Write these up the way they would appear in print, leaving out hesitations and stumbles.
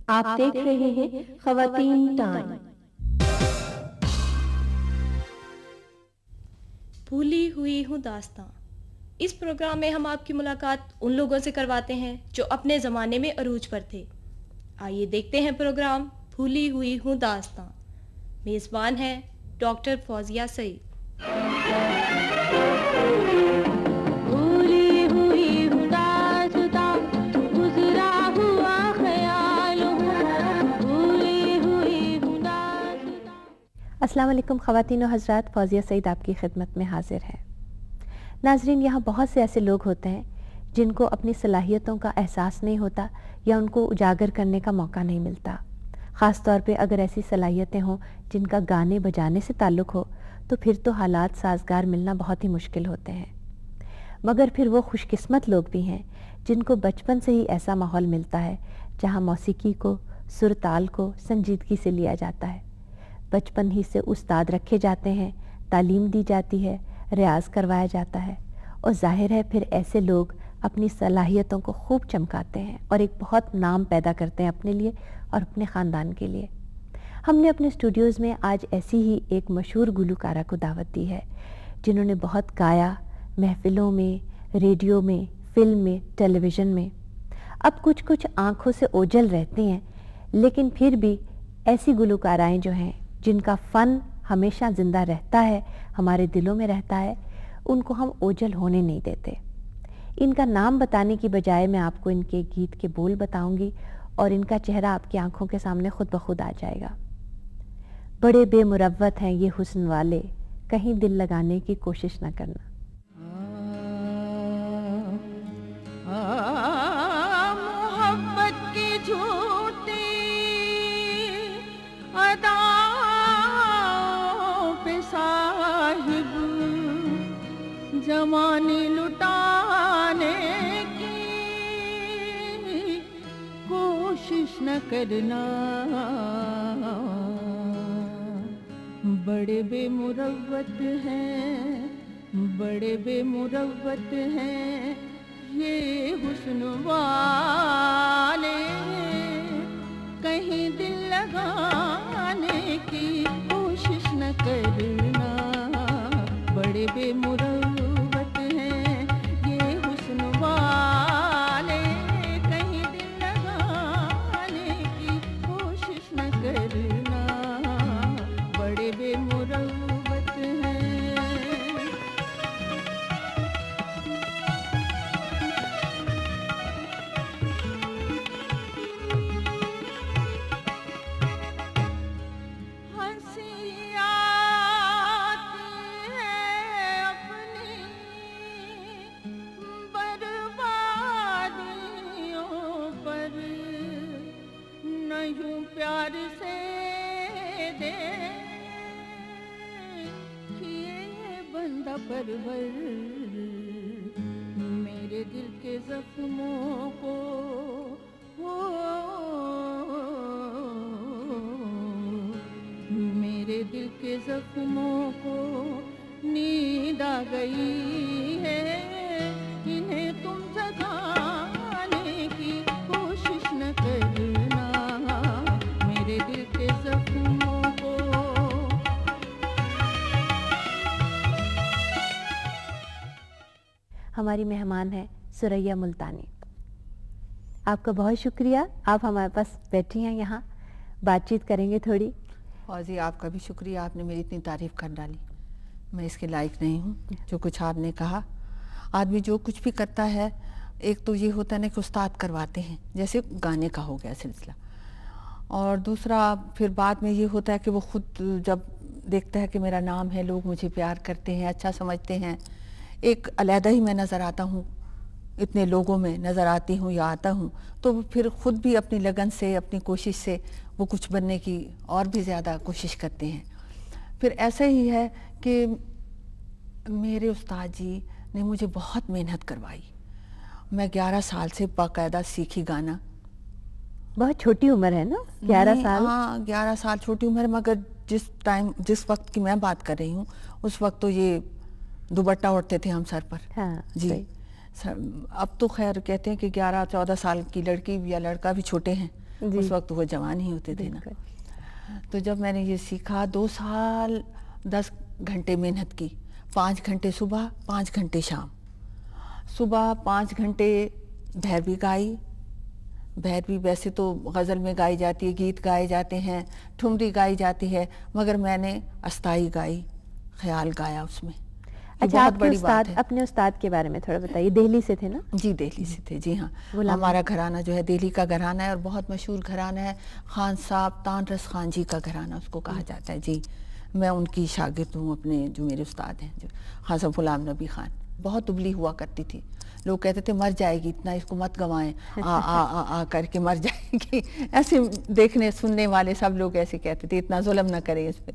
आप देख रहे हैं ख़वातीन टाइम। भूली हुई हूँ दास्तां। इस प्रोग्राम में हम आपकी मुलाकात उन लोगों से करवाते हैं जो अपने ज़माने में अरूज पर थे। आइए देखते हैं प्रोग्राम भूली हुई हूँ दास्तां। मेज़बान है डॉक्टर फौजिया सईद। अस्सलाम वालेकुम ख़वातीन व हज़रात, फौजिया सईद आपकी खिदमत में हाजिर है। नाजरीन, यहाँ बहुत से ऐसे लोग होते हैं जिनको अपनी सलाहियतों का एहसास नहीं होता या उनको उजागर करने का मौका नहीं मिलता। ख़ास तौर पे अगर ऐसी सलाहियतें हों जिनका गाने बजाने से ताल्लुक़ हो तो फिर तो हालात साजगार मिलना बहुत ही मुश्किल होते हैं। मगर फिर वो खुशकिस्मत लोग भी हैं जिनको बचपन से ही ऐसा माहौल मिलता है जहाँ मौसीकी को, सुर ताल को संजीदगी से लिया जाता है। बचपन ही से उस्ताद रखे जाते हैं, तालीम दी जाती है, रियाज करवाया जाता है और जाहिर है फिर ऐसे लोग अपनी सलाहियतों को खूब चमकाते हैं और एक बहुत नाम पैदा करते हैं अपने लिए और अपने ख़ानदान के लिए। हमने अपने स्टूडियोज़ में आज ऐसी ही एक मशहूर गुलकारा को दावत दी है जिन्होंने बहुत गाया, महफ़िलों में, रेडियो में, फ़िल्म में, टेलीविज़न में। अब कुछ कुछ आँखों से ओझल रहती हैं, लेकिन फिर भी ऐसी गुलकाराएँ जो हैं जिनका फ़न हमेशा ज़िंदा रहता है, हमारे दिलों में रहता है, उनको हम ओझल होने नहीं देते। इनका नाम बताने की बजाय मैं आपको इनके गीत के बोल बताऊंगी और इनका चेहरा आपकी आंखों के सामने खुद ब खुद आ जाएगा। बड़े बेमुरव्वत हैं ये हुस्न वाले, कहीं दिल लगाने की कोशिश न करना। मोहब्बत की झूठी अदाओं पे साहिब जवानी लुटाने की कोशिश न करना। बड़े बेमुरव्वत हैं, बड़े बेमुरव्वत हैं ये हुस्न वाले, कहीं दिल लगाने की कोशिश न करना। बड़े बेमुरव्वत हैं ये हुस्न वाले, कहीं दिल लगाने की कोशिश न करना। बड़े बेमुरव्वत हैं। प्यार से देखिए बंदा परवर मेरे दिल के जख्मों को, हो मेरे दिल के जख्मों को नींद आ गई है। इन्हें तुम जगाने की कोशिश न करना। मेरे दिल के जख्मों को। हमारी मेहमान है सुरैया मुल्तानी। आपका बहुत शुक्रिया, आप हमारे पास बैठी हैं, यहाँ बातचीत करेंगे थोड़ी। और जी आपका भी शुक्रिया, आपने मेरी इतनी तारीफ़ कर डाली। मैं इसके लायक नहीं हूँ जो कुछ आपने कहा। आदमी जो कुछ भी करता है, एक तो ये होता है ना कि उस्ताद करवाते हैं, जैसे गाने का हो गया सिलसिला, और दूसरा फिर बाद में ये होता है कि वो खुद जब देखता है कि मेरा नाम है, लोग मुझे प्यार करते हैं, अच्छा समझते हैं, एक अलहदा ही मैं नज़र आता हूँ, इतने लोगों में नज़र आती हूँ या आता हूँ, तो फिर ख़ुद भी अपनी लगन से, अपनी कोशिश से वो कुछ बनने की और भी ज़्यादा कोशिश करते हैं। फिर ऐसा ही है कि मेरे उस्ताद जी ने मुझे बहुत मेहनत करवाई। मैं 11 साल से बाकायदा सीखी गाना। बहुत छोटी उम्र है ना, 11 साल? हाँ, 11 साल छोटी उम्र, मगर जिस वक्त की मैं बात कर रही हूँ उस वक्त तो ये दुपट्टा ओढ़ते थे हम सर पर। हाँ, जी अब तो खैर कहते हैं कि 11-14 साल की लड़की या लड़का भी छोटे हैं, जी। उस वक्त वो जवान ही होते थे ना। बिल्कुल। तो जब मैंने ये सीखा 2 साल 10 घंटे मेहनत की, 5 घंटे सुबह 5 घंटे शाम। सुबह 5 घंटे भैरवी गाई। भैरवी वैसे तो गज़ल में गाई जाती है, गीत गाए जाते हैं, ठुमरी गाई जाती है, मगर मैंने अस्थाई गाई, ख्याल गाया उसमें। ये अच्छा, बहुत आपके बड़ी बात उस्ताद, है। अपने उस्ताद के बारे में थोड़ा बताइए। दिल्ली से थे ना? जी, दिल्ली से थे, जी हाँ। गुलाम हमारा घराना जो है दिल्ली का घराना है और बहुत मशहूर घराना है। खान साहब तानरस खान जी का घराना उसको कहा जाता है। जी, मैं उनकी शागिर्द हूँ, अपने जो मेरे उस्ताद हैं जो खान साहब गुलाम नबी खान। बहुत उबली हुआ करती थी, लोग कहते थे मर जाएगी, इतना इसको मत गंवाएं, आ करके मर जाएगी। ऐसे देखने सुनने वाले सब लोग ऐसे कहते थे, इतना जुल्म ना करें इस पे।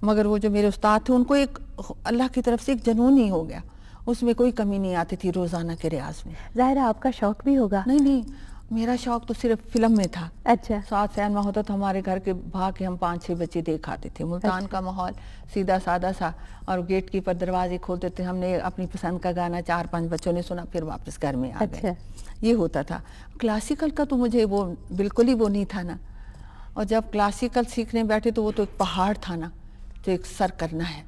मगर वो जो मेरे उस्ताद थे उनको एक अल्लाह की तरफ से एक जुनून ही हो गया, उसमें कोई कमी नहीं आती थी रोज़ाना के रियाज में। ज़ाहिर है आपका शौक भी होगा। नहीं नहीं, मेरा शौक तो सिर्फ फिल्म में था। अच्छा। 7 सिनेमा होता था हमारे घर के बाहर के, हम 5-6 बच्चे देख आते थे। मुल्तान का माहौल सीधा सादा सा, और गेट कीपर दरवाजे खोलते थे, हमने अपनी पसंद का गाना 4-5 बच्चों ने सुना, फिर वापस घर में आ गए। ये होता था। क्लासिकल का तो मुझे वो बिल्कुल ही वो नहीं था ना। और जब क्लासिकल सीखने बैठे तो वो तो एक पहाड़ था ना, तो एक सर करना है,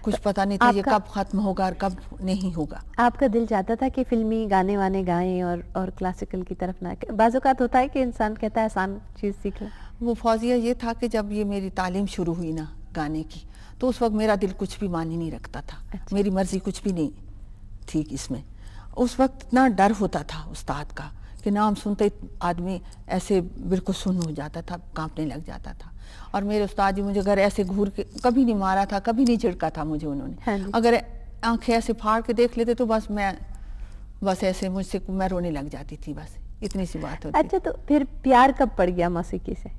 कुछ पता नहीं था ये कब खत्म होगा और कब नहीं होगा। आपका दिल चाहता था कि फिल्मी गाने वाने गाएं और क्लासिकल की तरफ ना? बाज़-औक़ात होता है कि इंसान कहता है आसान चीज़ सीख लें। वो फौजिया ये था कि जब ये मेरी तालीम शुरू हुई ना गाने की, तो उस वक्त मेरा दिल कुछ भी मानी नहीं रखता था। अच्छा। मेरी मर्जी कुछ भी नहीं थी इसमें। उस वक्त इतना डर होता था उस्ताद का कि नाम सुनते ही आदमी ऐसे बिल्कुल सुन्न हो जाता था, कांपने लग जाता था। और मेरे उस्ताद जी मुझे अगर ऐसे घूर के कभी नहीं मारा था, कभी नहीं झिड़का था मुझे उन्होंने। हाँ जी। अगर आंखें ऐसे फाड़ के देख लेते तो बस ऐसे मुझसे मैं रोने लग जाती थी, बस इतनी सी बात होती। अच्छा, तो फिर प्यार कब पड़ गया मौसीकी से?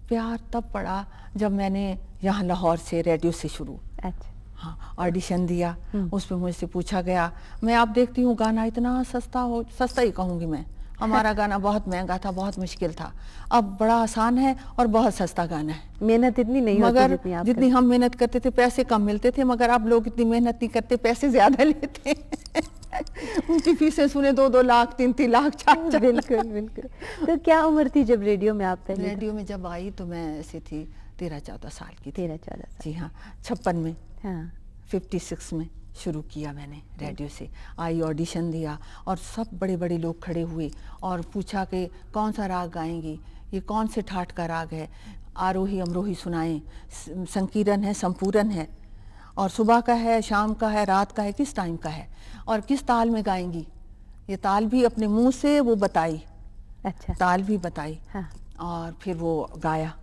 प्यार तब पड़ा जब मैंने यहाँ लाहौर से रेडियो से शुरू, अच्छा। हाँ, ऑडिशन दिया। उस पर मुझसे पूछा गया, मैं आप देखती हूँ गाना इतना सस्ता ही कहूँगी मैं, हमारा गाना बहुत महंगा था, बहुत मुश्किल था। अब बड़ा आसान है और बहुत सस्ता गाना है। मेहनत इतनी नहीं होती मगर जितनी आप जितनी हम मेहनत करते थे पैसे कम मिलते थे, मगर अब लोग इतनी मेहनत नहीं करते, पैसे ज्यादा लेते उनकी फीसें सुने 2-2 लाख 3-3 लाख 4-4 बिल्कुल बिल्कुल। तो क्या उम्र थी जब रेडियो में आप पहले? रेडियो में जब आई तो मैं ऐसी थी 13-14 साल की थी। 13-14 साल। जी हाँ, 56 में, हाँ। 56 में शुरू किया मैंने रेडियो से। आई, ऑडिशन दिया और सब बड़े बड़े लोग खड़े हुए और पूछा कि कौन सा राग गाएंगी, ये कौन से ठाट का राग है, आरोही अमरोही सुनाएं, संकीरन है, संपूरन है, और सुबह का है, शाम का है, रात का है, किस टाइम का है, और किस ताल में गाएंगी। ये ताल भी अपने मुंह से वो बताई, अच्छा। ताल भी बताई। हाँ। और फिर वो गाया,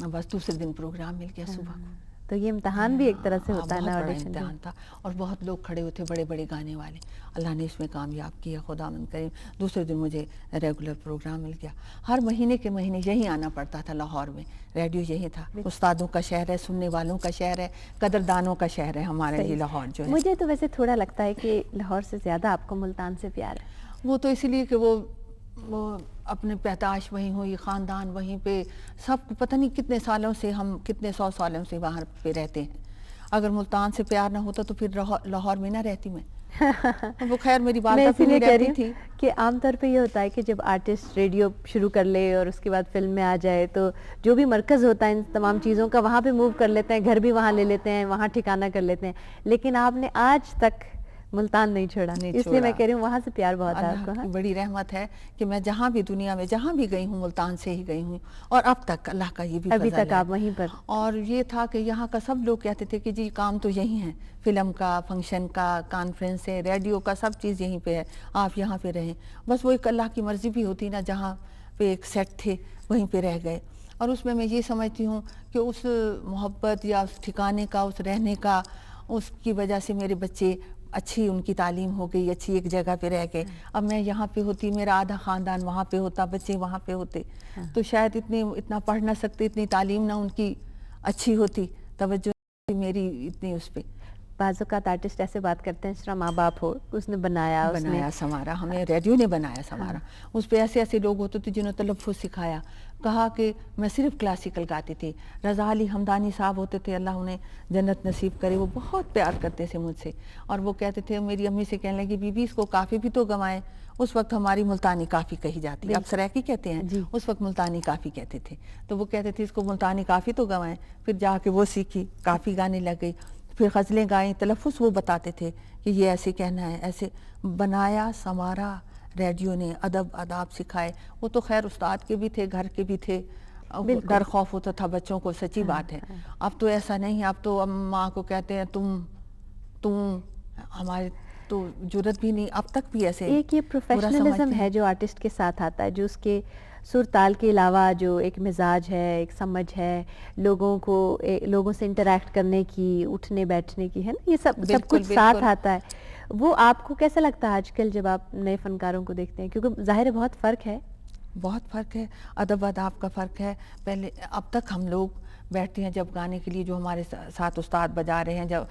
बस दूसरे दिन प्रोग्राम मिल गया सुबह को। तो ये इम्तिहान भी एक तरह से होता है ना, बहुत बड़ा ऑडिशन इम्तिहान था और बहुत लोग खड़े हुए थे, बड़े बड़े गाने वाले। अल्लाह ने इसमें कामयाब किया, खुदावंद करीम। दूसरे दिन मुझे रेगुलर प्रोग्राम मिल गया। हर महीने के महीने यहीं आना पड़ता था लाहौर में, रेडियो यहीं था। उस्तादों का शहर है, सुनने वालों का शहर है, कदरदानों का शहर है हमारा ये लाहौर जो है। मुझे तो वैसे थोड़ा लगता है कि लाहौर से ज़्यादा आपको मुल्तान से प्यार है। वो तो इसलिए कि वो अपने पैदाश वहीं हुई, ख़ानदान वहीं पे, सब पता नहीं कितने सालों से, हम कितने 100 सालों से वहाँ पे रहते हैं। अगर मुल्तान से प्यार ना होता तो फिर लाहौर में ना रहती मैं। वो खैर मेरी बात इसीलिए कह रही थी हूँ कि आमतौर पे ये होता है कि जब आर्टिस्ट रेडियो शुरू कर ले और उसके बाद फिल्म में आ जाए तो जो भी मरकज़ होता है इन तमाम चीज़ों का, वहाँ पे मूव कर लेते हैं, घर भी वहाँ ले लेते हैं, वहाँ ठिकाना कर लेते हैं। लेकिन आपने आज तक मुल्तान नहीं छोड़ा, इसलिए मैं कह रही हूँ वहाँ से प्यार बहुत है आपको। अल्लाह की बड़ी रहमत है कि मैं जहाँ भी दुनिया में जहाँ भी गई हूँ मुल्तान से ही गई हूँ, और अब तक अल्लाह का ये भी अभी फजल तक है। आप वहीं पर। और ये था कि यहाँ का सब लोग कहते थे कि जी काम तो यही है, फिल्म का, फंक्शन का, कॉन्फ्रेंस है, रेडियो का, सब चीज़ यहीं पे है, आप यहाँ पे रहें। बस वो एक अल्लाह की मर्जी भी होती ना, जहाँ पे एक सेट थे वहीं पे रह गए। और उसमें मैं ये समझती हूँ कि उस मोहब्बत या उस ठिकाने का, उस रहने का, उसकी वजह से मेरे बच्चे अच्छी, उनकी तालीम हो गई, अच्छी एक जगह पे रह गए। अब मैं यहाँ पे होती, मेरा आधा ख़ानदान वहाँ पे होता, बच्चे वहाँ पे होते, तो शायद इतना पढ़ ना सकते, इतनी तालीम ना उनकी अच्छी होती, तवज्जो मेरी इतनी उस पे। बाज़ औक़ात आर्टिस्ट ऐसे बात करते हैं जिस तरह माँ बाप हो, उसने बनाया संवारा, हमें रेडियो ने बनाया संवारा। उस पे ऐसे ऐसे लोग होते थे जिन्होंने तलफ़्फ़ुज़ सिखाया। कहा कि मैं सिर्फ क्लासिकल गाती थी। रज़ा अली हमदानी साहब होते थे, अल्लाह उन्हें जन्नत नसीब करे, वो बहुत प्यार करते थे मुझसे और वो कहते थे, मेरी अम्मी से कहने लगी, बीबी इसको काफ़ी भी तो गवाएं। उस वक्त हमारी मुल्तानी काफ़ी कही जाती है, अब सराकी कहते हैं, उस वक्त मुल्तानी काफ़ी कहते थे। तो वो कहते थे इसको मुल्तानी काफ़ी तो गवाएं। फिर जाके वो सीखी, काफ़ी गाने लग गई, फिर गज़लें गाई, तलफ़्फ़ुज़ वो बताते थे कि ये ऐसे कहना है, ऐसे बनाया संवारा रेडियो ने, अदब आदाब सिखाए। वो तो खैर उस्ताद के भी थे, घर के भी थे, डर खौफ होता था बच्चों को, सच्ची बात है। अब तो ऐसा नहीं है, अब तो माँ को कहते हैं तुम, हमारे तो जुर्रत भी नहीं, अब तक भी ऐसे। एक ये प्रोफेशनलिज्म है जो आर्टिस्ट के साथ आता है, जो उसके सुर ताल के अलावा जो एक मिजाज है, एक समझ है, लोगों से इंटरेक्ट करने की, उठने बैठने की, है ना, ये सब कुछ साथ आता है। वो आपको कैसा लगता है आजकल जब आप नए फनकारों को देखते हैं, क्योंकि ज़ाहिर है बहुत फ़र्क है। बहुत फ़र्क है, अदब आदाब का फ़र्क है। पहले अब तक हम लोग बैठते हैं जब गाने के लिए, जो हमारे साथ उस्ताद बजा रहे हैं, जब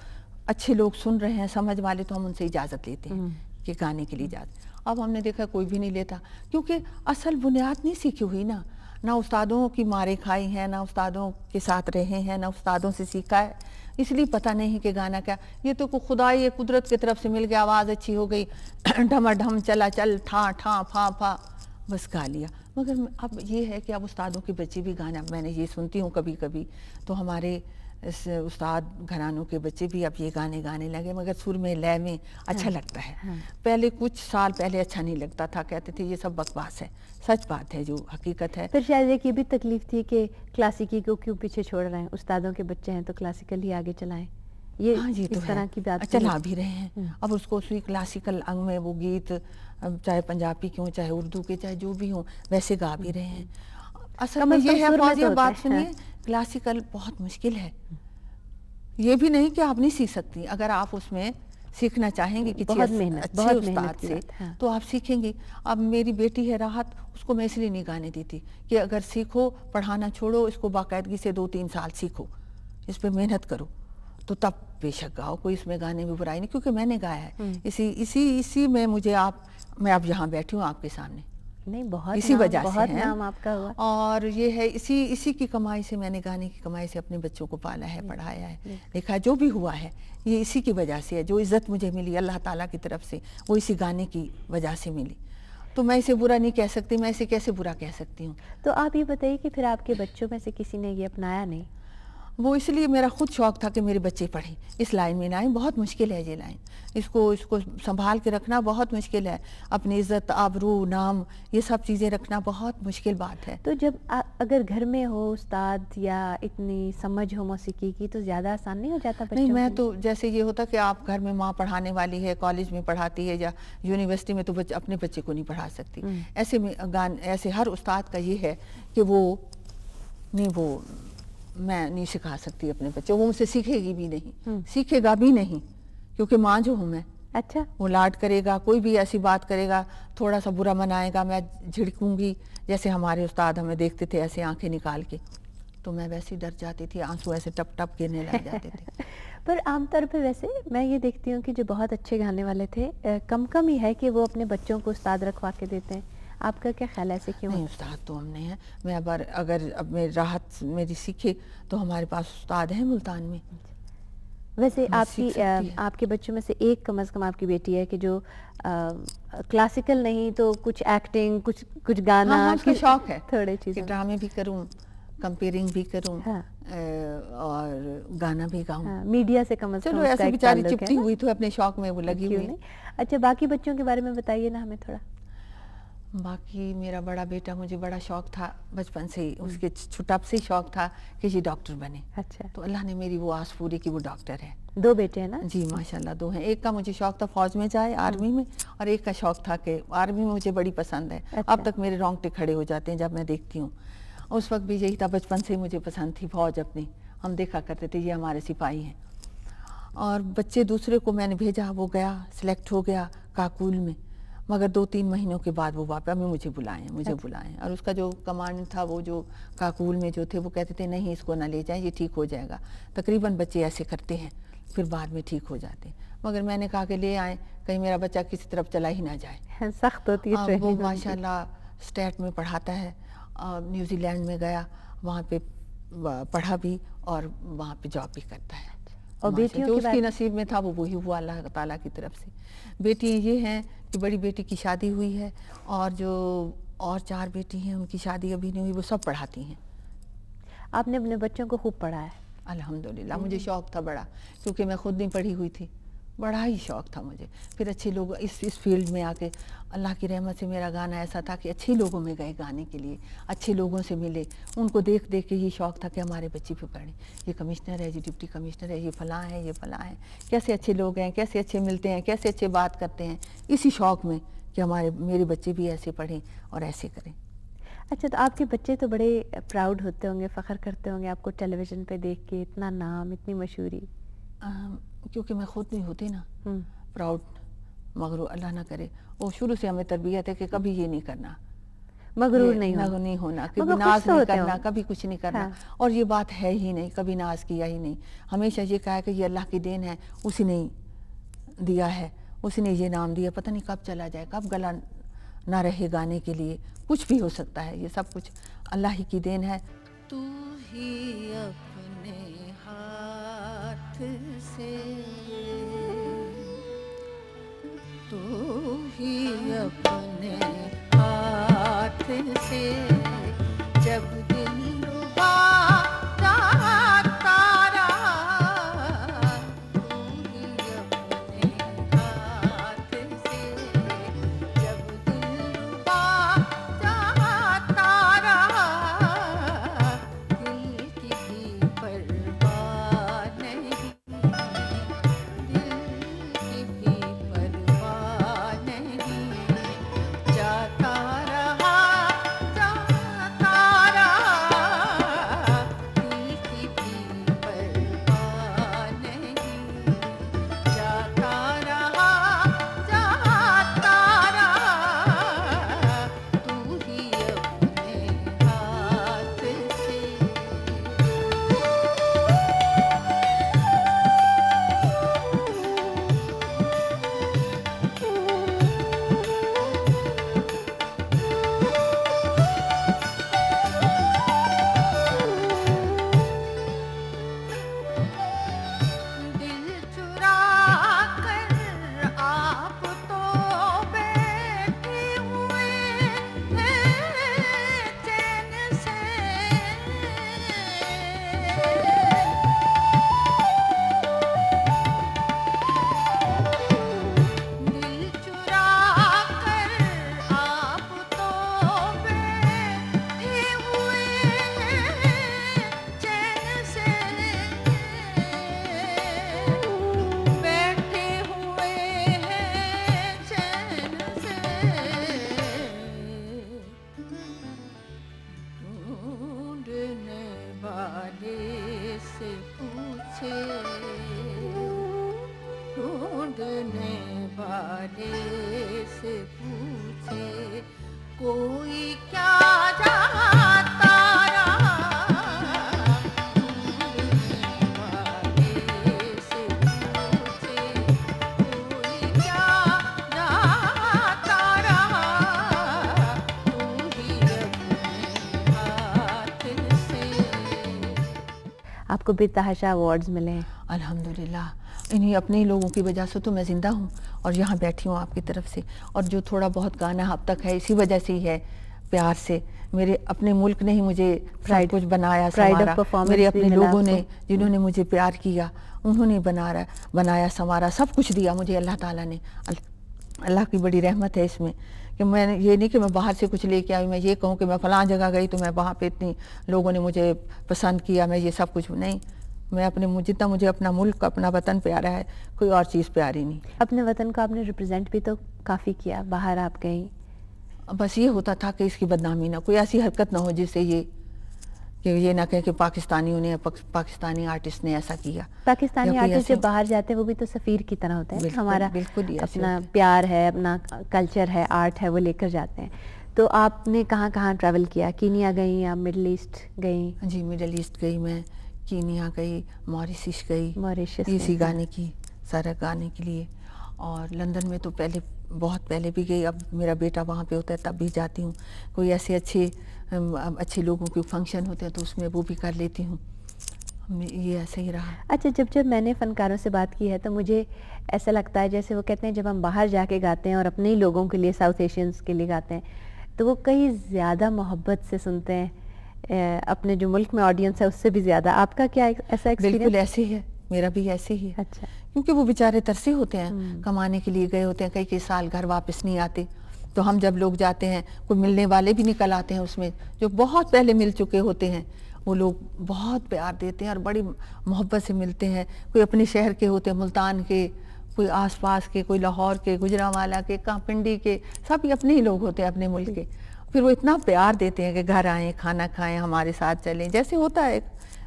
अच्छे लोग सुन रहे हैं, समझ वाले, तो हम उनसे इजाज़त लेते हैं कि गाने के लिए इजाज़त। अब हमने देखा कोई भी नहीं लेता, क्योंकि असल बुनियाद नहीं सीखी हुई ना उस्तादों की मारे खाई हैं, ना उस्तादों के साथ रहे हैं, ना उस्तादों से सीखा है, इसलिए पता नहीं कि गाना क्या। ये तो खुदा ये कुदरत की तरफ से मिल गया, आवाज़ अच्छी हो गई, ढमाढम चला चल, ठा ठा फा फा, बस गा लिया। मगर अब ये है कि अब उस्तादों के बच्चे भी गाना, मैंने ये सुनती हूँ कभी कभी, तो हमारे इस उस्ताद घरानों के बच्चे भी अब ये गाने गाने लगे, मगर सुर में, लय में अच्छा लगता है। पहले कुछ साल पहले अच्छा नहीं लगता था, कहते थे ये सब बकवास है। सच बात है, जो हकीकत है। फिर शायद एक ये भी तकलीफ थी कि क्लासिकी को क्यों पीछे छोड़ रहे हैं, उस्तादों के बच्चे हैं तो क्लासिकल ही आगे चलाएं। ये तो इस तरह की बात चला भी रहे हैं। अब उसको उसी क्लासिकल अंग में वो गीत, चाहे पंजाबी के हों, चाहे उर्दू के, चाहे जो भी हों, वैसे गा भी रहे हैं। असल में ये है, फौजिया बात सुनिए, क्लासिकल बहुत मुश्किल है। ये भी नहीं कि आप नहीं सीख सकती, अगर आप उसमें सीखना चाहेंगे किसी अच्छे उस्ताद से, तो आप सीखेंगी। अब मेरी बेटी है राहत, उसको मैं इसलिए नहीं गाने देती कि अगर सीखो, पढ़ाना छोड़ो, इसको बाकायदगी से 2-3 साल सीखो, इस पे मेहनत करो, तो तब बेशक गाओ, कोई इसमें गाने में बुराई नहीं, क्योंकि मैंने गाया है। इसी में मैं अब यहाँ बैठी हूँ आपके सामने, नहीं बहुत इसी वजह से है, नाम आपका हुआ। और ये है इसी की कमाई से, मैंने गाने की कमाई से अपने बच्चों को पाला है, पढ़ाया है, देखा जो भी हुआ है ये इसी की वजह से है। जो इज्जत मुझे मिली अल्लाह ताला की तरफ से, वो इसी गाने की वजह से मिली। तो मैं इसे बुरा नहीं कह सकती, मैं इसे कैसे बुरा कह सकती हूँ। तो आप ये बताइए कि फिर आपके बच्चों में से किसी ने ये अपनाया नहीं? वो इसलिए मेरा खुद शौक था कि मेरे बच्चे पढ़ें, इस लाइन में लाइन बहुत मुश्किल है, ये लाइन इसको संभाल के रखना बहुत मुश्किल है। अपनी इज्जत, आबरू, नाम, ये सब चीज़ें रखना बहुत मुश्किल बात है। तो जब अगर घर में हो उस्ताद या इतनी समझ हो मौसीकी की, तो ज़्यादा आसान नहीं हो जाता बच्चों? नहीं, मैं तो जैसे ये होता कि आप घर में माँ पढ़ाने वाली है, कॉलेज में पढ़ाती है या यूनिवर्सिटी में, तो अपने बच्चे को नहीं पढ़ा सकती। ऐसे में ऐसे हर उस्ताद का ये है कि मैं नहीं सिखा सकती अपने बच्चे, वो मुझसे सीखेगी भी नहीं, सीखेगा भी नहीं, क्योंकि माँ जो हूँ मैं। अच्छा। वो लाड करेगा, कोई भी ऐसी बात करेगा, थोड़ा सा बुरा मनाएगा, मैं झिड़कूंगी। जैसे हमारे उस्ताद हमें देखते थे ऐसे आंखें निकाल के, तो मैं वैसे डर जाती थी, आंसू ऐसे टप टप गिरने लग जाते थे। पर आमतौर पे वैसे मैं ये देखती हूँ कि जो बहुत अच्छे गाने वाले थे, कम ही है कि वो अपने बच्चों को उस्ताद रखवा के देते हैं। आपका क्या ख्याल है, ऐसे क्यों? नहीं, उस्ताद तो हमने हैं। मैं अगर अब मेरी राहत मेरी सीखे तो हमारे पास उस्ताद हैं मुल्तान में। वैसे आपके बच्चों में से एक कम से कम आपकी बेटी है कि जो क्लासिकल नहीं तो कुछ एक्टिंग, कुछ गाना, हाँ, उसका शौक है, थोड़े चीज़ें, ड्रामे भी करूँ, कंपेयरिंग भी करूँ, हाँ। और गाना भी गाऊँ। हाँ, मीडिया से कम से कम चलो ऐसे बेचारी चिपटी हुई तो अपने शौक में वो लगी हुई। अच्छा, बाकी बच्चों के बारे में बताइए ना हमें थोड़ा। बाकी मेरा बड़ा बेटा, मुझे बड़ा शौक था बचपन से ही, उसके छुटप से ही शौक था कि ये डॉक्टर बने। अच्छा। तो अल्लाह ने मेरी वो आस पूरी की वो डॉक्टर है। 2 बेटे हैं ना? जी माशाल्लाह 2 हैं। एक का मुझे शौक था फौज में जाए, आर्मी में, और एक का शौक था कि आर्मी में मुझे बड़ी पसंद है। अच्छा। अब तक मेरे रोंगटे खड़े हो जाते हैं जब मैं देखती हूँ। उस वक्त भी यही था, बचपन से ही मुझे पसंद थी फौज अपनी, हम देखा करते थे ये हमारे सिपाही हैं। और बच्चे दूसरे को मैंने भेजा, वो गया, सिलेक्ट हो गया काकुल में, मगर 2-3 महीनों के बाद वो वापस मुझे बुलाएं। और उसका जो कमांड था, वो जो काकुल में जो थे, वो कहते थे नहीं इसको ना ले जाएं, ये ठीक हो जाएगा। तकरीबन बच्चे ऐसे करते हैं, फिर बाद में ठीक हो जाते हैं। मगर मैंने कहा कि ले आए, कहीं मेरा बच्चा किसी तरफ चला ही ना जाए। सख्त होती है वो ट्रेनिंग उनकी। माशाल्लाह स्टेट में पढ़ाता है, न्यूजीलैंड में गया, वहाँ पे पढ़ा भी और वहाँ पे जॉब भी करता है। और बेटियों जो की उसकी बात, नसीब में था वो वही हुआ अल्लाह ताला की तरफ से। बेटियाँ ये हैं कि बड़ी बेटी की शादी हुई है और जो और 4 बेटी हैं उनकी शादी अभी नहीं हुई, वो सब पढ़ाती हैं। आपने अपने बच्चों को खूब पढ़ा है। अल्हम्दुलिल्लाह। मुझे शौक़ था बड़ा, क्योंकि मैं खुद नहीं पढ़ी हुई थी, बड़ा ही शौक़ था मुझे। फिर अच्छे लोग इस फील्ड में आके अल्लाह की रहमत से मेरा गाना ऐसा था कि अच्छे लोगों में गए गाने के लिए, अच्छे लोगों से मिले, उनको देख देख के ये शौक़ था कि हमारे बच्चे भी पढ़ें। ये कमिश्नर है, ये डिप्टी कमिश्नर है, ये फ़लाँ है, ये फ़लाँ है, कैसे अच्छे लोग हैं, कैसे अच्छे मिलते हैं, कैसे अच्छे बात करते हैं, इसी शौक़ में कि मेरे बच्चे भी ऐसे पढ़ें और ऐसे करें। अच्छा, तो आपके बच्चे तो बड़े प्राउड होते होंगे, फ़ख्र करते होंगे आपको टेलीविज़न पे देख के, इतना नाम, इतनी मशहूरी। क्योंकि मैं खुद नहीं होती ना हम्म, प्राउड, मगर अल्लाह ना करे, वो शुरू से हमें तरबियत है कि कभी ये नहीं करना, मगरूर ये नहीं हो। नहीं होना, कभी मगर खुश नाज तो नहीं होते करना, होंगे। कभी कुछ नहीं करना। हाँ। और ये बात है ही नहीं, कभी नाज किया ही नहीं। हमेशा ये कहा कि ये अल्लाह की देन है, उसी ने दिया है, उसी ने ये नाम दिया, पता नहीं कब चला जाए, कब गला ना रहे गाने के लिए, कुछ भी हो सकता है, ये सब कुछ अल्लाह ही की देन है। तू ही अपने हाथ से, तू ही अपने हाथ से, जब दिल रुबा चाहता रहा, तू ही अपने हाथ से, जब दिल रुबा चाहता रहा, दिल की भी परवाह नहीं, दिल की भी परवाह नहीं, जाता रहा, दिल की भी परवाह नहीं, जाता रहा, तू ही अपने हाथ से। दिल चुरा कर आप तो बैठे हुए हैं चैन से, दिल चुरा कर आप तो बैठे हुए हैं चैन से, बैठे हुए हैं चैन से, ढूंढने वाले से पूछे, ढूंढने वाले से पूछे, कोई क्या चाहता रहा, ढूंढने वाले से पूछे, कोई क्या चाहता रहा, तू ही अपने हाथ से। आपको बेतहाशा अवार्ड्स मिले हैं। अल्हम्दुलिल्लाह, इन्हीं अपने ही लोगों की वजह से तो मैं ज़िंदा हूँ और यहाँ बैठी हूँ आपकी तरफ से। और जो थोड़ा बहुत गाना अब तक है, इसी वजह से ही है, प्यार से। मेरे अपने मुल्क ने ही मुझे सब कुछ बनाया Pride of संवारा, performance मेरे भी अपने मिला लोगों ने आपको। जिन्होंने मुझे प्यार किया, उन्होंने बनाया संवारा, सब कुछ दिया मुझे अल्लाह ताला ने। अल्लाह की बड़ी रहमत है इसमें कि मैंने ये नहीं कि मैं बाहर से कुछ लेके आई, मैं ये कहूँ कि मैं फ़लाँ जगह गई तो मैं वहाँ पे इतनी लोगों ने मुझे पसंद किया, मैं ये सब कुछ नहीं। मैं जितना मुझे अपना मुल्क, अपना वतन प्यारा है, कोई और चीज़ प्यारी नहीं। अपने वतन को आपने रिप्रेजेंट भी तो काफ़ी किया, बाहर आप गई। बस ये होता था कि इसकी बदनामी ना, कोई ऐसी हरकत ना हो जिससे ये ना कहे कि पाकिस्तानियों ने, पाकिस्तानी आर्टिस्ट ने ऐसा किया। पाकिस्तानी या कोई आर्टिस्ट ऐसे- जब बाहर जाते हैं वो भी तो सफ़ीर की तरह होते हैं। बिल्कुल, हमारा बिल्कुल ही ऐसे अपना होते हैं। प्यार है, अपना कल्चर है, आर्ट है, वो लेकर जाते हैं। तो आपने कहाँ कहाँ ट्रैवल किया? कीनिया गई, आप मिडल ईस्ट गई? जी, मिडल ईस्ट गई मैं, कीनिया गई, मॉरिशस गई, मॉरिशस इसी में, गाने की सारा गाने के लिए। और लंदन में तो पहले बहुत पहले भी गई, अब मेरा बेटा वहाँ पे होता है तब भी जाती हूँ। कोई ऐसे अच्छे लोगों के फंक्शन होते हैं तो उसमें वो भी कर लेती हूँ। ये ऐसे ही रहा। अच्छा, जब मैंने फ़नकारों से बात की है तो मुझे ऐसा लगता है जैसे वो कहते हैं जब हम बाहर जाके गाते हैं और अपने ही लोगों के लिए, साउथ एशियंस के लिए गाते हैं, तो वो कहीं ज़्यादा मोहब्बत से सुनते हैं, अपने जो मुल्क में ऑडियंस है उससे भी ज़्यादा। आपका क्या ऐसा बिल्कुल एक्सपीरियंस? ऐसे ही है, मेरा भी ऐसे ही है। अच्छा। क्योंकि वो बेचारे तरसे होते हैं, कमाने के लिए गए होते हैं, कई कई साल घर वापस नहीं आते। तो हम जब लोग जाते हैं, कोई मिलने वाले भी निकल आते हैं उसमें जो बहुत पहले मिल चुके होते हैं, वो लोग बहुत प्यार देते हैं और बड़ी मोहब्बत से मिलते हैं। कोई अपने शहर के होते हैं, मुल्तान के, कोई आसपास के, कोई लाहौर के, गुजरांवाला के, कहाँ पिंडी के, सभी अपने ही लोग होते हैं अपने मुल्क के। फिर वो इतना प्यार देते हैं कि घर आएँ, खाना खाएं, हमारे साथ चलें, जैसे होता है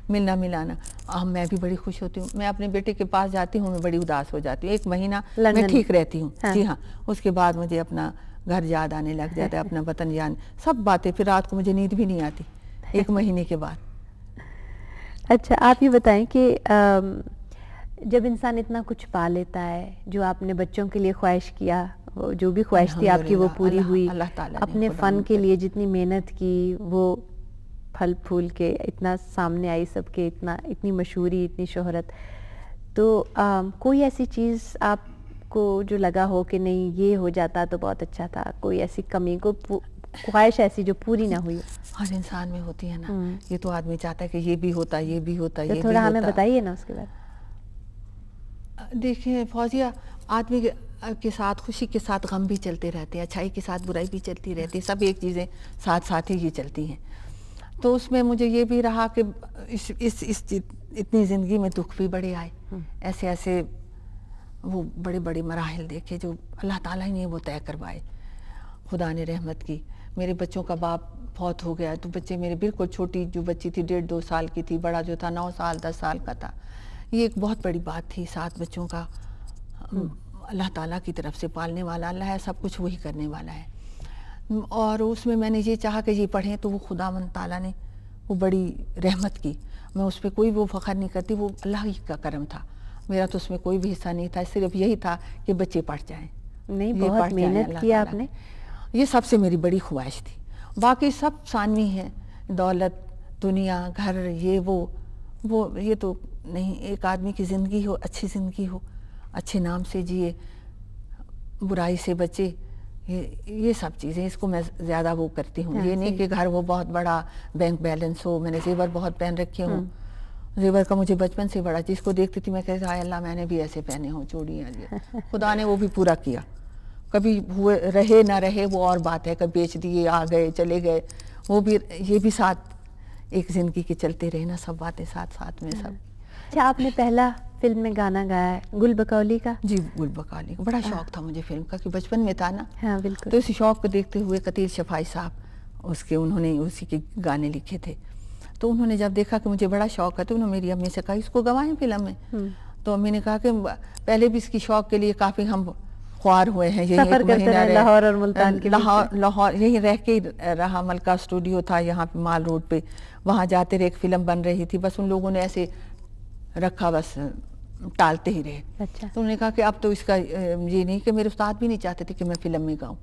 मिलना मिलाना। मैं भी बड़ी खुश होती हूँ। मैं अपने बेटे के पास जाती हूँ, मैं बड़ी उदास हो जाती हूँ। 1 महीना मैं ठीक रहती हूँ। हाँ। जी हाँ, उसके बाद मुझे अपना घर याद आने लग जाता है, अपना वतन याद, सब बातें। फिर रात को मुझे नींद भी नहीं आती 1 महीने के बाद। अच्छा, आप ये बताएं कि जब इंसान इतना कुछ पा लेता है, जो आपने बच्चों के लिए ख्वाहिश किया, वो जो भी ख्वाहिश थी आपकी वो पूरी हुई, अपने फ़न के लिए जितनी मेहनत की वो फल फूल के इतना सामने आई सबके, इतनी मशहूरी, इतनी शोहरत, तो कोई ऐसी चीज़ आपको जो लगा हो कि नहीं ये हो जाता तो बहुत अच्छा था, कोई ऐसी कमी, को ख्वाहिश ऐसी जो पूरी ना हुई? हर इंसान में होती है ना। ये तो आदमी चाहता है कि ये भी होता, ये भी होता, तो ये थोड़ा भी हमें होता। बताइए ना उसके बाद। देखिए फौजिया, आदमी के साथ खुशी के साथ गम भी चलते रहते हैं, अच्छाई के साथ बुराई भी चलती रहती है, सब एक चीज़ें साथ साथ ही ये चलती हैं। तो उसमें मुझे ये भी रहा कि इतनी ज़िंदगी में दुख भी बड़े आए, ऐसे ऐसे वो बड़े बड़े मराहिल देखे जो अल्लाह ताला ही ने वो तय करवाए, खुदा ने रहमत की। मेरे बच्चों का बाप फौत हो गया तो बच्चे मेरे बिल्कुल छोटी जो बच्ची थी 1.5-2 साल की थी, बड़ा जो था 9 साल 10 साल का था। ये एक बहुत बड़ी बात थी। 7 बच्चों का अल्लाह ताला की तरफ से पालने वाला अल्लाह है, सब कुछ वही करने वाला है। और उसमें मैंने ये चाहा कि ये पढ़ें तो वो खुदावंद ताला ने वो बड़ी रहमत की। मैं उस पर कोई वो फ़ख्र नहीं करती, वो अल्लाह ही का करम था, मेरा तो उसमें कोई भी हिस्सा नहीं था। सिर्फ यही था कि बच्चे पढ़ जाएं। नहीं, बहुत मेहनत की आपने, ये सबसे मेरी बड़ी ख्वाहिश थी। बाकी सब सानवी हैं, दौलत, दुनिया, घर, ये वो ये तो नहीं। एक आदमी की ज़िंदगी हो, अच्छी ज़िंदगी हो, अच्छे नाम से जिए, बुराई से बचे, ये सब चीज़ें, इसको मैं ज़्यादा वो करती हूँ। हाँ, ये नहीं कि घर वो बहुत बड़ा बैंक बैलेंस हो, मैंने जेवर बहुत पहन रखे हों। जेवर का मुझे बचपन से बड़ा, जिसको देखती थी मैं कहती हाय अल्लाह मैंने भी ऐसे पहने हों चूड़ियाँ। ये खुदा ने वो भी पूरा किया। कभी हुए रहे ना रहे वो और बात है, कभी बेच दिए, आ गए चले गए, वो भी, ये भी साथ एक ज़िंदगी के चलते रहे ना, सब बातें साथ साथ में सब। अच्छा, आपने पहला फिल्म में गाना गाया है गुल बकौली का? जी, गुल बकौली का बड़ा शौक था मुझे फिल्म का, कि बचपन में था ना। हाँ बिल्कुल। तो इस शौक को देखते हुए कतील शफाई साहब उसके, उन्होंने उसी के गाने लिखे थे। तो उन्होंने जब देखा कि मुझे बड़ा शौक है तो उन्होंने मेरी अम्मी से कहा इसको गवाएं फिल्म में। तो अम्मी ने कहा कि पहले भी इसकी शौक के लिए काफ़ी हम ख्वार हुए हैं, यही सफर करते रहे लाहौर और मुल्तान के बीच। लाहौर यही रह के रहा, मलका स्टूडियो था यहाँ पे माल रोड पे, वहाँ जाते रहे, एक फिल्म बन रही थी, बस उन लोगों ने ऐसे रखा, बस टालते ही रहे। अच्छा। तो उन्होंने कहा कि अब तो इसका ये नहीं, कि मेरे उस्ताद भी नहीं चाहते थे कि मैं फिल्म में गाऊँ।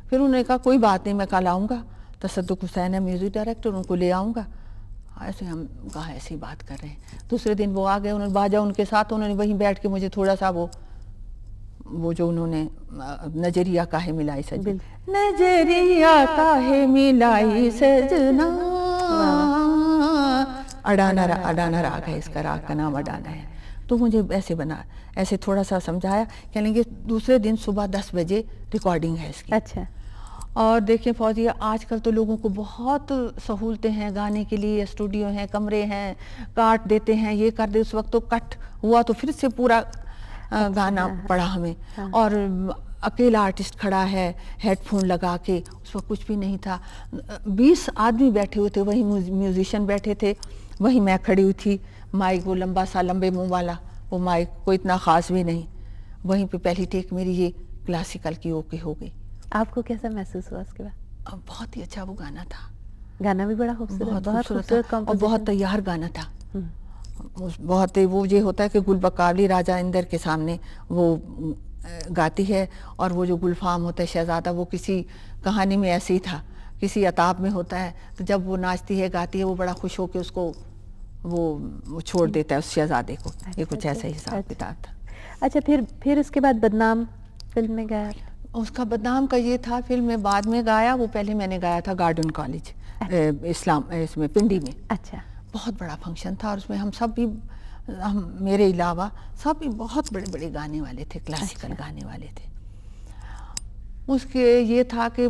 फिर उन्होंने कहा कोई बात नहीं, मैं कल आऊँगा, तसद्दुक हुसैन है म्यूज़िक डायरेक्टर, उनको ले आऊँगा। ऐसे हम कहा ऐसी बात कर रहे हैं। दूसरे दिन वो आ गए, उन्होंने बाजा उनके साथ, उन्होंने वहीं बैठ के मुझे थोड़ा सा वो जो उन्होंने नजरिया काहे मिलाई सजना, नजरिया काहे मिलाई सजना, अडाना राग है इसका, राग का नाम अडाना है। तो मुझे ऐसे बना, ऐसे थोड़ा सा समझाया, कह लेंगे दूसरे दिन सुबह 10 बजे रिकॉर्डिंग है इसकी। अच्छा। और देखिए फौजिया, आजकल तो लोगों को बहुत सहूलतें हैं गाने के लिए, स्टूडियो हैं, कमरे हैं, काट देते हैं, ये कर दे। उस वक्त तो कट हुआ तो फिर से पूरा गाना पड़ा हमें। और अकेला आर्टिस्ट खड़ा है हेडफोन लगा के, उस वक्त कुछ भी नहीं था। 20 आदमी बैठे हुए थे, वही म्यूजिशियन बैठे थे, वही मैं खड़ी हुई थी। माइक वो लंबा सा लंबे मुंह वाला वो माइक, कोई इतना ख़ास भी नहीं। वहीं पे पहली टेक मेरी ये क्लासिकल की ओके हो गई। आपको कैसा महसूस हुआ उसके बाद? बहुत ही अच्छा वो गाना था, गाना भी बड़ा खूबसूरत, बहुत खूबसूरत और बहुत तैयार गाना था। बहुत ही वो ये होता है कि गुलबकावली राजा इंदर के सामने वो गाती है, और वो जो गुलफाम होता है शहजादा, वो किसी कहानी में ऐसे ही था, किसी अताब में होता है, तो जब वो नाचती है गाती है वो बड़ा खुश होकर उसको वो छोड़ देता है उस शहजादे को। ये कुछ ऐसा ही हिसाब किताब था। अच्छा, फिर उसके बाद बदनाम फिल्म में गाया? उसका बदनाम का ये था, फिल्म में बाद में गाया, वो पहले मैंने गाया था गार्डन कॉलेज इस्लाम इसमें पिंडी में। अच्छा। बहुत बड़ा फंक्शन था और उसमें हम सब भी, हम मेरे अलावा सब भी बहुत बड़े बड़े गाने वाले थे, क्लासिकल गाने वाले थे। उसके ये था कि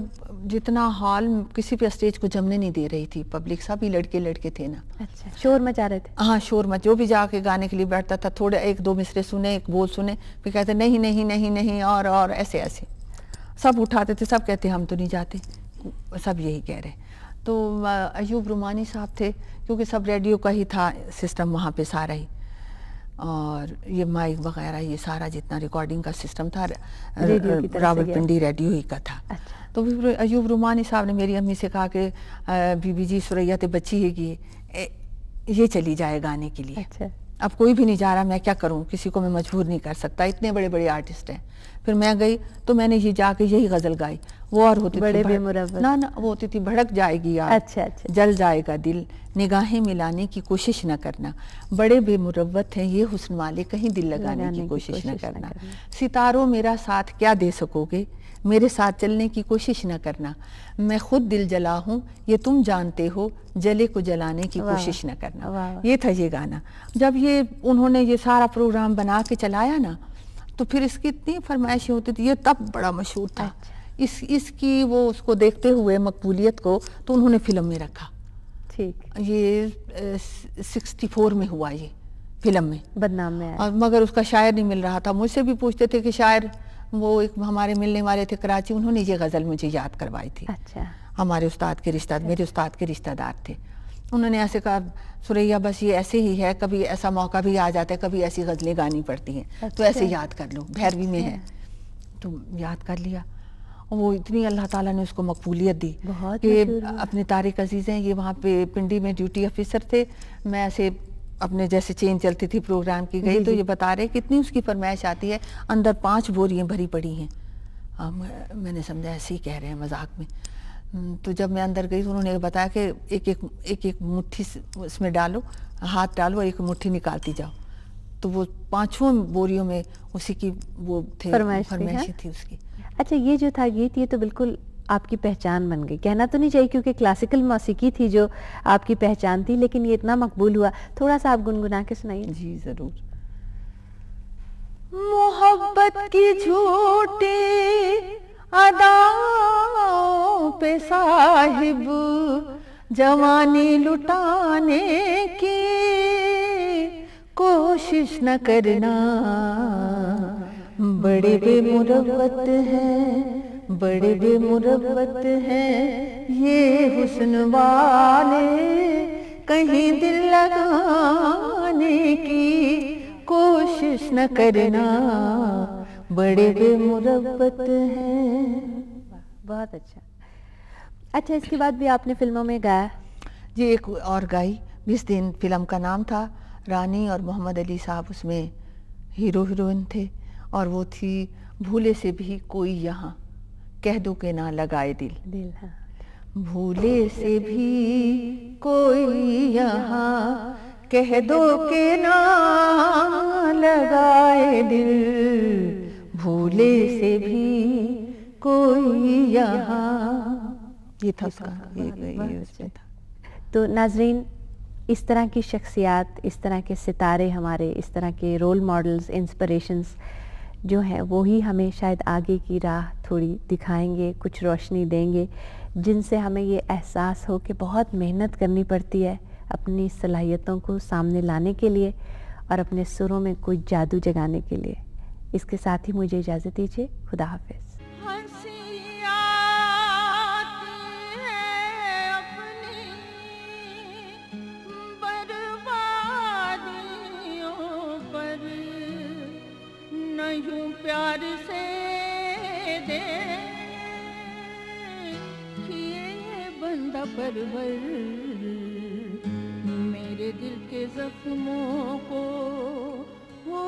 जितना हॉल किसी भी स्टेज को जमने नहीं दे रही थी पब्लिक, सभी लड़के लड़के थे ना। अच्छा, शोर मचा रहे थे? हाँ, शोर मच, जो भी जाके गाने के लिए बैठता था थोड़े एक दो मिसरे सुने, एक बोल सुने, फिर कहते नहीं नहीं नहीं नहीं, और ऐसे ऐसे सब उठाते थे, सब कहते हम तो नहीं जाते, सब यही कह रहे। तो अयूब रुमानी साहब थे, क्योंकि सब रेडियो का ही था सिस्टम वहाँ पे सारा ही, और ये माइक वगैरह ये सारा जितना रिकॉर्डिंग का सिस्टम था रावलपिंडी रेडियो ही का था। अच्छा। तो फिर अयूब रुमानी साहब ने मेरी अम्मी से कहा कि बीबी जी सुरैया तो बच्ची है कि ये चली जाए गाने के लिए। अच्छा। अब कोई भी नहीं जा रहा, मैं क्या करूं, किसी को मैं मजबूर नहीं कर सकता, इतने बड़े बड़े आर्टिस्ट हैं। फिर मैं गई तो मैंने ये जाके यही गजल गाई, वो और होती बड़े थी बेमुरव्वत। ना वो होती थी भड़क जाएगी यार, अच्छा अच्छा। जल जाएगा दिल, निगाहें मिलाने की कोशिश न करना, बड़े बेमुरव्वत हैं ये हुस्न वाले, कहीं दिल लगाने की कोशिश न करना, सितारों मेरा साथ क्या दे सकोगे, मेरे साथ चलने की कोशिश न करना, मैं खुद दिल जला हूँ ये तुम जानते हो, जले को जलाने की कोशिश न करना। ये था ये गाना। जब ये उन्होंने ये सारा प्रोग्राम बना के चलाया ना, तो फिर इसकी इतनी फरमाइशें होती थी, ये तब बड़ा मशहूर था। इसकी वो उसको देखते हुए मकबूलियत को तो उन्होंने फिल्म में रखा। ठीक। ये 64 में हुआ ये फिल्म में, बदनाम में आया। और मगर उसका शायर नहीं मिल रहा था। मुझसे भी पूछते थे कि शायर, वो एक हमारे मिलने वाले थे कराची, उन्होंने ये गज़ल मुझे याद करवाई थी। अच्छा। हमारे उस्ताद के रिश्तेदार, मेरे उस्ताद के रिश्तेदार थे। उन्होंने ऐसे कहा सुरैया बस ये ऐसे ही है, कभी ऐसा मौका भी आ जाता है, कभी ऐसी गज़लें गानी पड़ती हैं। अच्छा। तो ऐसे याद कर लो, भैरवी में है तो याद कर लिया। और वो इतनी अल्लाह ताला ने उसको मकबूलियत दी कि अपने तारिक अजीज़ हैं, ये वहाँ पे पिंडी में ड्यूटी ऑफिसर थे। मैं ऐसे अपने जैसे चेन चलती थी प्रोग्राम की गई, तो ये बता रहे कितनी उसकी फरमाइश आती है, अंदर 5 बोरियां भरी पड़ी हैं। मैंने समझा ऐसे ही कह रहे हैं मजाक में। तो जब मैं अंदर गई तो उन्होंने बताया कि एक एक मुट्ठी इसमें डालो, हाथ डालो, एक मुट्ठी निकालती जाओ। तो वो 5 बोरियों में उसी की वो थे फरमाइश थी उसकी। अच्छा, ये जो था गीत, ये तो बिल्कुल आपकी पहचान बन गई, कहना तो नहीं चाहिए क्योंकि क्लासिकल मौसीकी थी जो आपकी पहचान थी, लेकिन ये इतना मकबूल हुआ। थोड़ा सा आप गुनगुना के सुनाइए। जी जरूर। मोहब्बत की झूठी अदाओं पे साहिब जवानी लुटाने की कोशिश न करना, बड़े बेमुरव्वत हैं, बड़े बेमुरव्वत हैं ये हुस्न वाले, कहीं दिल लगाने की कोशिश न करना, बड़े बेमुरव्वत हैं। बहुत अच्छा। अच्छा, इसके बाद भी आपने फिल्मों में गाया? जी, एक और गाई 20 दिन फिल्म का नाम था। रानी और मोहम्मद अली साहब उसमें हीरो हीरोइन थे, और वो थी भूले से भी कोई यहाँ कह दो के ना लगाए दिल। हाँ। भूले से भी कोई यहाँ कह दो के ना लगाए दिल, भूले से भी कोई यहाँ। ये था उसका ये था। तो नाजरीन, इस तरह की शख्सियात, इस तरह के सितारे हमारे, इस तरह के रोल मॉडल्स, इंस्पिरेशंस जो हैं, वो ही हमें शायद आगे की राह थोड़ी दिखाएंगे, कुछ रोशनी देंगे, जिनसे हमें ये एहसास हो कि बहुत मेहनत करनी पड़ती है अपनी सलाहियतों को सामने लाने के लिए और अपने सुरों में कोई जादू जगाने के लिए। इसके साथ ही मुझे इजाज़त दीजिए। खुदा हाफिज़। प्यार से दे किए बंदा परवर मेरे मेरे दिल के जख्मों को हो,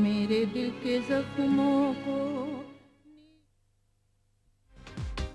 मेरे दिल के जख्मों को